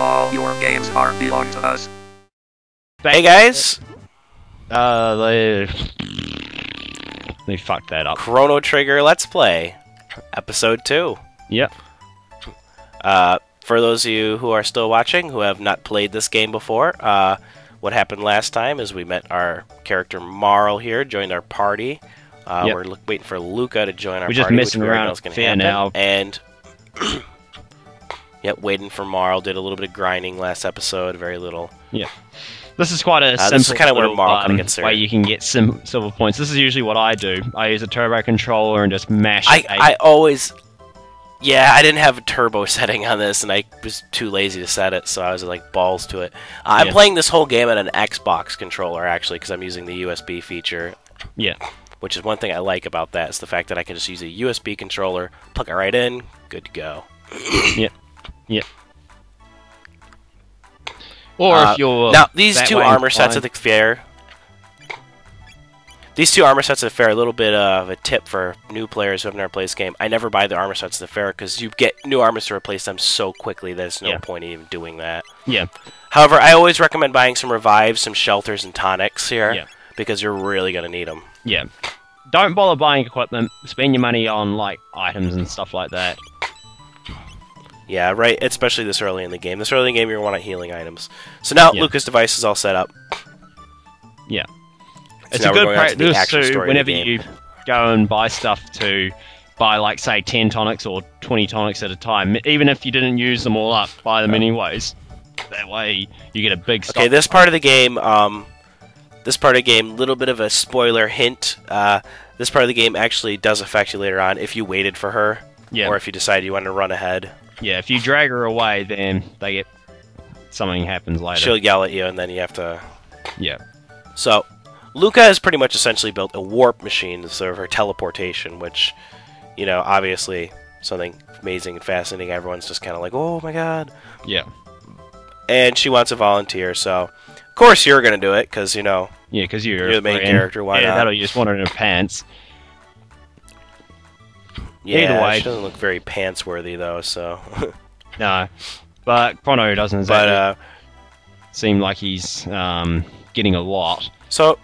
All your games belong to us. Hey guys! Let me fuck that up. Chrono Trigger Let's Play, Episode 2. Yep. For those of you who are still watching, who have not played this game before, what happened last time is we met our character Marl here, joined our party. Yep. We're waiting for Luca to join our We're just party, messing which we around know is going to fair happen. now. And yep, waiting for Marl. Did a little bit of grinding last episode, very little. Yeah. This is quite a simple this is kind of where little, Marl kind of gets there. way you can get silver points. This is usually what I do. I use a turbo controller and just mash it. I always... Yeah, I didn't have a turbo setting on this, and I was too lazy to set it, so I was like balls to it. I'm playing this whole game on an Xbox controller, actually, because I'm using the USB feature. Yeah. Which is one thing I like about that, is the fact that I can just use a USB controller, plug it right in, good to go. Yep. Yep. Or if you're now these two armor sets at the fair. These two armor sets at the fair, a little bit of a tip for new players who have never played this game. I never buy the armor sets at the fair because you get new armors to replace them so quickly that there's no point in even doing that. Yeah. However, I always recommend buying some revives, some shelters, and tonics here because you're really gonna need them. Yeah. Don't bother buying equipment. Spend your money on like items and stuff like that. Yeah, right. Especially this early in the game. This early in the game, you're going to want healing items. So now Luca's device is all set up. Yeah. So it's a good practice too, whenever you you go and buy stuff to buy, like, say, 10 tonics or 20 tonics at a time. Even if you didn't use them all up, buy them anyways. That way, you get a big stock. Okay, this part of the game, little bit of a spoiler hint. This part of the game actually does affect you later on if you waited for her. Yeah. Or if you decide you want to run ahead. Yeah, if you drag her away, then something happens later. She'll yell at you, and then you have to... Yeah. So, Luca has pretty much essentially built a warp machine to serve her teleportation, which, you know, obviously something amazing and fascinating. Everyone's just kind of like, oh my god. Yeah. And she wants to volunteer, so... Of course you're going to do it, because, you know... Yeah, because you're the main character, why not? That'll you just want her in her pants. Yeah, either way, she doesn't look very pants-worthy, though, so... No. But Chrono doesn't exactly seem like he's getting a lot. So,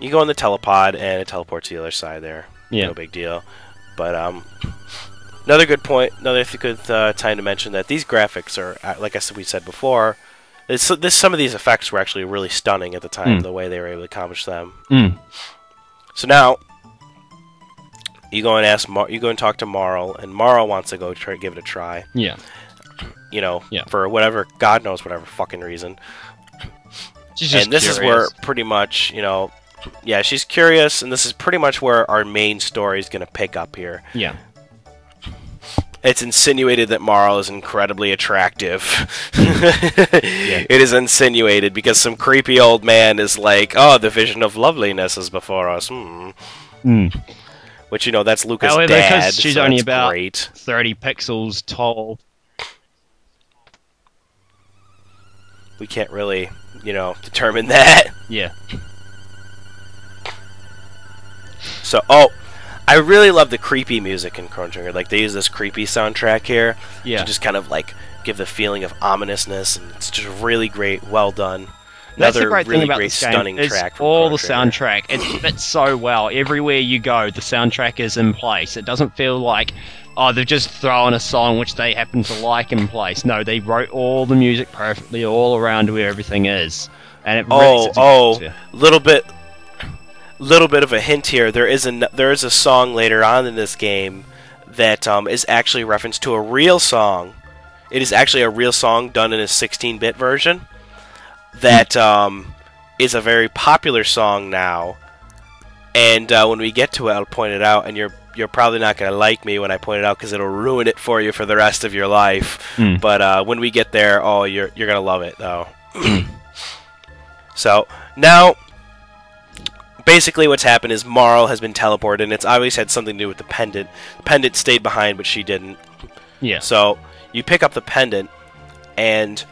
you go in the telepod, and it teleports to the other side there. Yeah. No big deal. But, another good point, another good time to mention that these graphics are, like we said before, some of these effects were actually really stunning at the time, the way they were able to accomplish them. So now... You go and talk to Marl, and Marl wants to go give it a try. Yeah. You know, for whatever, God knows whatever fucking reason. She's just this is where pretty much, you know, she's curious, and this is pretty much where our main story is going to pick up here. Yeah. It's insinuated that Marl is incredibly attractive. It is insinuated because some creepy old man is like, oh, the vision of loveliness is before us. Which, you know, that's Luca's dad. Because she's only about 30 pixels tall. We can't really, you know, determine that. Yeah. So, I really love the creepy music in Chrono Trigger. Like, they use this creepy soundtrack here to just kind of, like, give the feeling of ominousness, and it's just really great, well done. That's the Another great really thing about great, this game. stunning Is track from all the Chrono Trigger. soundtrack. It fits so well. Everywhere you go, the soundtrack is in place. It doesn't feel like, oh, they've just thrown a song which they happen to like in place. No, they wrote all the music perfectly all around where everything is, and it little bit of a hint here. There is a song later on in this game that is actually a reference to a real song. It is actually a real song done in a 16-bit version. That is a very popular song now, and when we get to it, I'll point it out, and you're probably not going to like me when I point it out because it'll ruin it for you for the rest of your life. But when we get there, you're going to love it, though. So, now, basically what's happened is Marl has been teleported, and it's obviously had something to do with the pendant. The pendant stayed behind, but she didn't. Yeah. So, you pick up the pendant, and...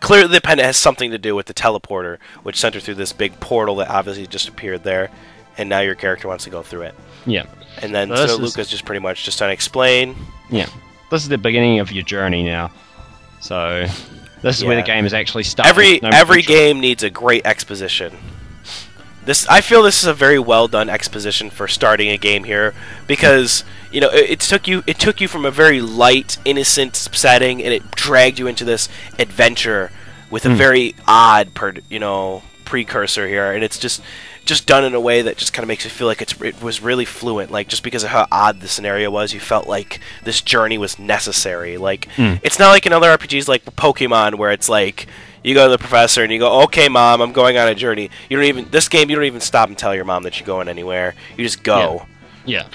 Clearly, the pendant has something to do with the teleporter, which sent her through this big portal that obviously just appeared there, and now your character wants to go through it. Yeah. And then so Luca's just pretty much just trying to explain. Yeah. this is the beginning of your journey now. So this is where the game is actually starting. Every game needs a great exposition. I feel this is a very well done exposition for starting a game here, because it took you from a very light, innocent setting, and it dragged you into this adventure with a very odd precursor here, and it's just done in a way that just kind of makes you feel like it was really fluent. Like, just because of how odd the scenario was, you felt like this journey was necessary. Like, it's not like in other RPGs like Pokemon, where it's like you go to the professor and you go, "Okay, Mom, I'm going on a journey." This game, you don't even stop and tell your mom that you're going anywhere. You just go. Yeah.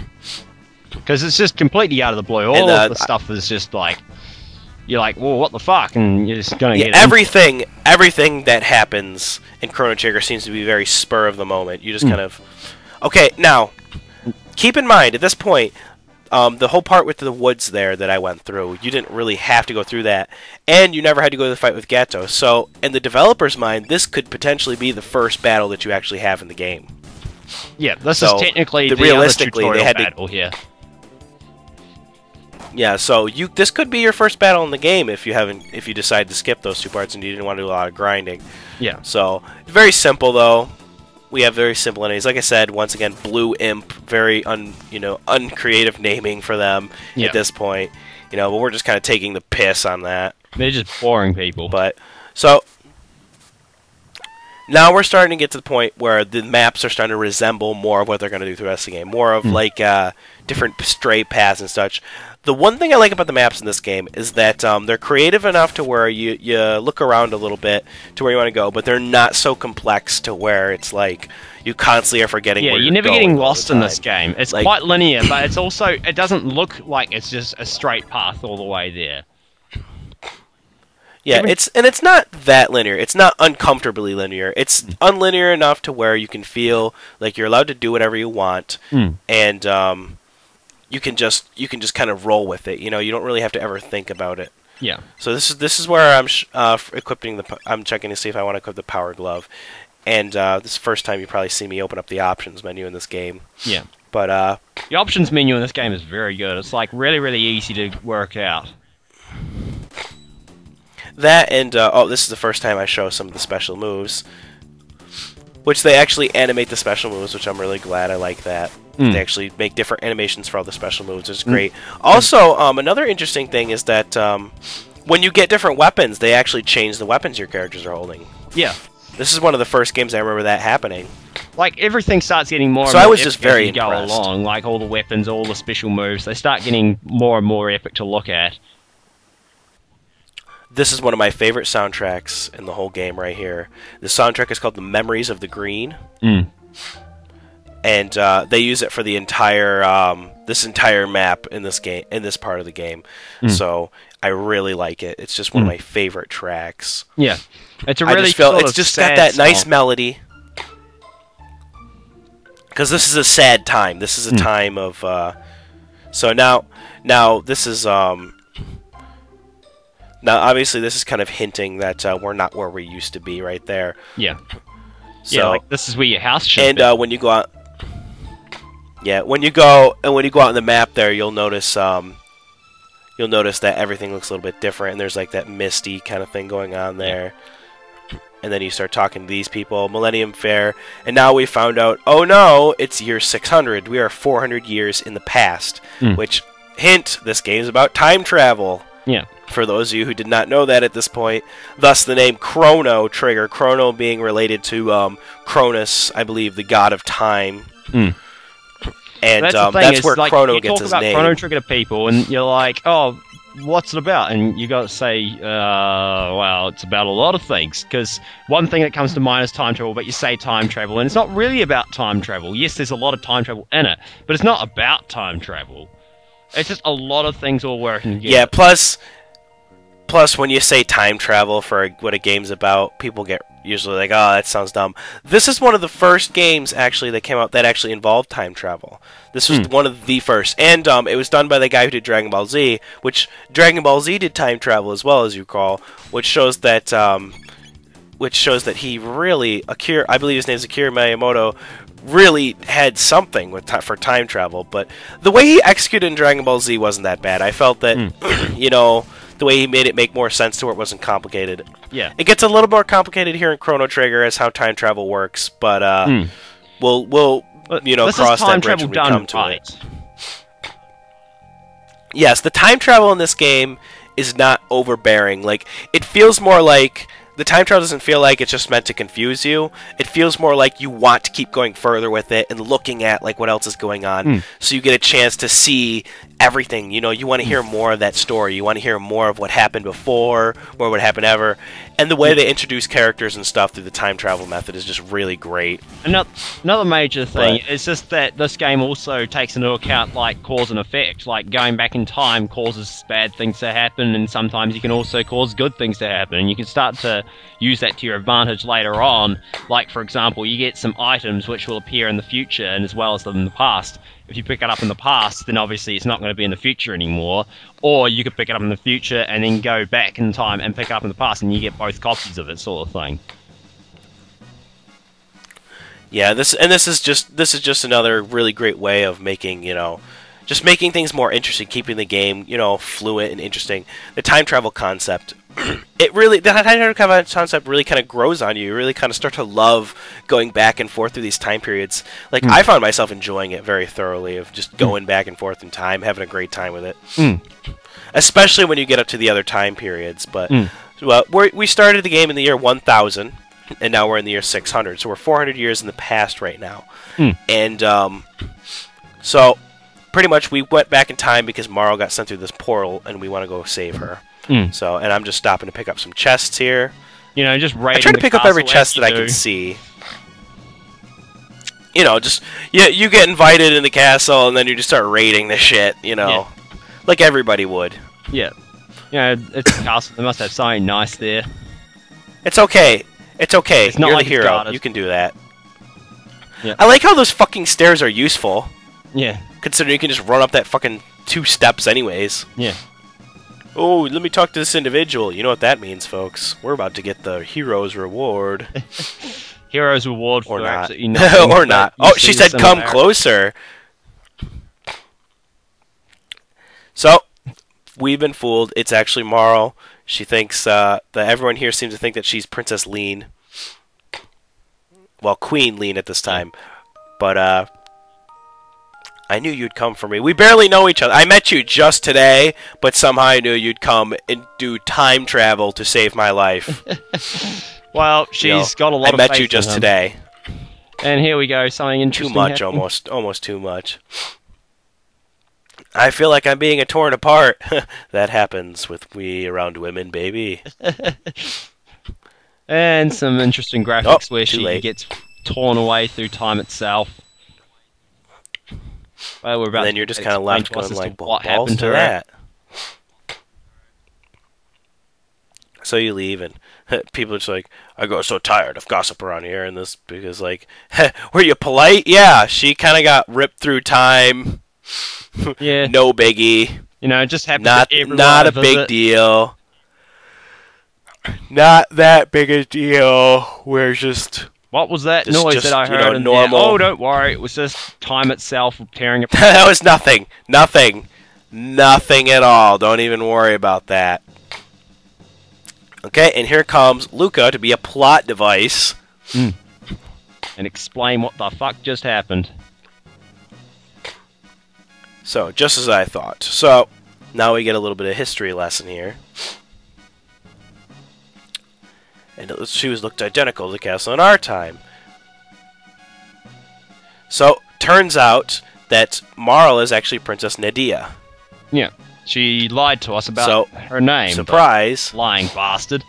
Because it's just completely out of the blue. All of the stuff is just like, you're like, well, what the fuck? And you're just gonna get everything that happens in Chrono Trigger seems to be very spur of the moment. You just kind of, okay. Now, keep in mind at this point, the whole part with the woods there that I went through, you didn't really have to go through that, and you never had to go to the fight with Gato. So, in the developer's mind, this could potentially be the first battle that you actually have in the game. Yeah, this is technically the realistically other tutorial battle here. Yeah, so this could be your first battle in the game if you decide to skip those two parts and you didn't want to do a lot of grinding. Yeah. So very simple though. We have very simple enemies. Like I said, once again, Blue Imp, very uncreative naming for them at this point. But we're just kind of taking the piss on that. They're just boring people. But so now we're starting to get to the point where the maps are starting to resemble more of what they're going to do through the rest of the game. More of like different stray paths and such. The one thing I like about the maps in this game is that they're creative enough to where you look around a little bit to where you want to go, but they're not so complex to where it's like you constantly are forgetting where you're never going getting lost in this game. It's like, quite linear, but it's also, it doesn't look like it's just a straight path all the way there. Yeah, it's not that linear. It's not uncomfortably linear. It's unlinear enough to where you can feel like you're allowed to do whatever you want, and you can just kind of roll with it. You don't really have to ever think about it. Yeah. So this is where I'm equipping I'm checking to see if I want to equip the Power Glove, and this is the first time you probably see me open up the options menu in this game. Yeah. But the options menu in this game is very good. It's like really easy to work out. That and this is the first time I show some of the special moves, which they actually animate the special moves, which I'm really glad. I like that. They actually make different animations for all the special moves. It's great. Also, another interesting thing is that when you get different weapons, they actually change the weapons your characters are holding. Yeah. This is one of the first games I remember that happening. Like, everything starts getting more and more epic as you go along. Like, all the weapons, all the special moves, they start getting more and more epic to look at. This is one of my favorite soundtracks in the whole game right here. The soundtrack is called The Memories of the Green. And they use it for the entire this entire map in this game, in this part of the game. So I really like it. It's just one of my favorite tracks. Yeah, it's a really it's just got that nice melody. Because this is a sad time. This is a time of so now this is now obviously this is kind of hinting that we're not where we used to be right there. Yeah. So, yeah, like this is where your house should be. And when you go out, when you go out on the map there, you'll notice that everything looks a little bit different, and there's like that misty kind of thing going on there. And then you start talking to these people, Millennium Fair, and now we found out, oh no, it's year 600. We are 400 years in the past, which, hint, this game's about time travel. Yeah. For those of you who did not know that at this point, thus the name Chrono Trigger, Chrono being related to Cronus, I believe, the god of time. And that's where like, Chrono gets his name. You talk about Chrono Trigger to people, and you're like, oh, what's it about? And you got to say, well, it's about a lot of things. Because one thing that comes to mind is time travel, but you say time travel, and it's not really about time travel. Yes, there's a lot of time travel in it, but it's not about time travel. It's just a lot of things all working together. Yeah, plus when you say time travel for what a game's about, people get usually like, oh, that sounds dumb. This is one of the first games actually that came out that actually involved time travel. This was one of the first, and it was done by the guy who did Dragon Ball Z, which Dragon Ball Z did time travel as well, as you recall, which shows that he really, I believe his name is Akira Miyamoto, really had something with for time travel. But the way he executed in Dragon Ball Z wasn't that bad. I felt that, you know, the way he made it make more sense to where it wasn't complicated. Yeah. It gets a little more complicated here in Chrono Trigger as how time travel works, but we'll you know, cross that bridge when we come to it. Yes, the time travel in this game is not overbearing. Like, it feels more like the time travel doesn't feel like it's just meant to confuse you. It feels more like you want to keep going further with it and looking at like what else is going on, so you get a chance to see everything. You know, you want to hear more of that story. You want to hear more of what happened before, more what happened ever. And the way they introduce characters and stuff through the time travel method is just really great. Another major thing is just that this game also takes into account like cause and effect. Like going back in time causes bad things to happen, and sometimes you can also cause good things to happen. And you can start to use that to your advantage later on. Like, for example, you get some items which will appear in the future and as well as in the past. If you pick it up in the past, then obviously it's not going to be in the future anymore. Or you could pick it up in the future and then go back in time and pick it up in the past, and you get both copies of it, sort of thing. Yeah, this is just another really great way of making, you know, just making things more interesting, keeping the game, you know, fluid and interesting. The time travel concept, the time travel concept really kind of grows on you. You really kind of start to love going back and forth through these time periods. Like, I found myself enjoying it very thoroughly, of just going back and forth in time, having a great time with it. Especially when you get up to the other time periods. But well, we started the game in the year 1000, and now we're in the year 600. So we're 400 years in the past right now. And so pretty much we went back in time because Marl got sent through this portal, and we want to go save her. So, and I'm just stopping to pick up some chests here. You know, just I try to pick up every chest that I can see. You know, just you get invited in the castle, and then you just start raiding the shit. You know, like everybody would. Yeah. You know, it's a castle. They must have something nice there. It's okay. It's okay. It's not You're like the hero. You can do that. Yeah. I like how those fucking stairs are useful. Yeah. Considering you can just run up that fucking 2 steps anyways. Yeah. Oh, let me talk to this individual. You know what that means, folks. We're about to get the hero's reward. Hero's reward or for not. absolutely nothing. Or not. Oh, she said come closer. So, we've been fooled. It's actually Marl. She thinks that everyone here seems to think that she's Princess Lean. Well, Queen Lean at this time. But, I knew you'd come for me. We barely know each other. I met you just today, but somehow I knew you'd come and do time travel to save my life. Well, she's got a lot of faith. I met you just today. And here we go, something interesting. Too much, almost too much. I feel like I'm being torn apart. That happens with we around women, baby. And some interesting graphics where she gets torn away through time itself. Well, we're about and then you're just kind of left going like, what happened to that? So you leave, and people are just like, I got so tired of gossip around here, and this because like, were you polite? Yeah, she kind of got ripped through time. Yeah, no biggie. You know, it just happened. Not a big deal. Not that big a deal. We're just. What was that noise that I heard? Normal. Oh, don't worry. It was just time itself tearing apart. That was nothing. Nothing at all. Don't even worry about that. Okay, and here comes Luca to be a plot device. And explain what the fuck just happened. So, just as I thought. So, now we get a little bit of history lesson here. And she looked identical to the castle in our time. So, turns out that Marl is actually Princess Nadia. Yeah. She lied to us about her name. Surprise. Lying bastard.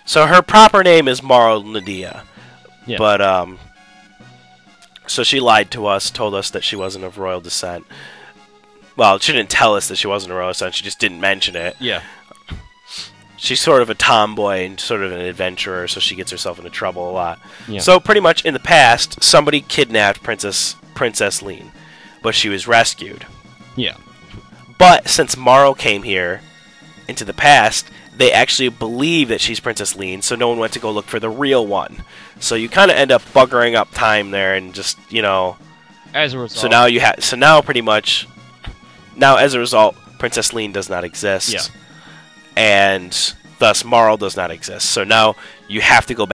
So, her proper name is Marl Nadia. Yeah. But, so she lied to us, told us that she wasn't of royal descent. Well, she didn't tell us that she wasn't of royal descent, she just didn't mention it. Yeah. She's sort of a tomboy and sort of an adventurer, so she gets herself into trouble a lot. Yeah. So pretty much in the past, somebody kidnapped Princess Lean, but she was rescued. Yeah. But since Marl came here, into the past, they actually believe that she's Princess Lean, so no one went to go look for the real one. So you kind of end up buggering up time there, and just, you know. As a result. So now pretty much, now as a result, Princess Lean does not exist. Yeah. And thus Marl does not exist. So now you have to go back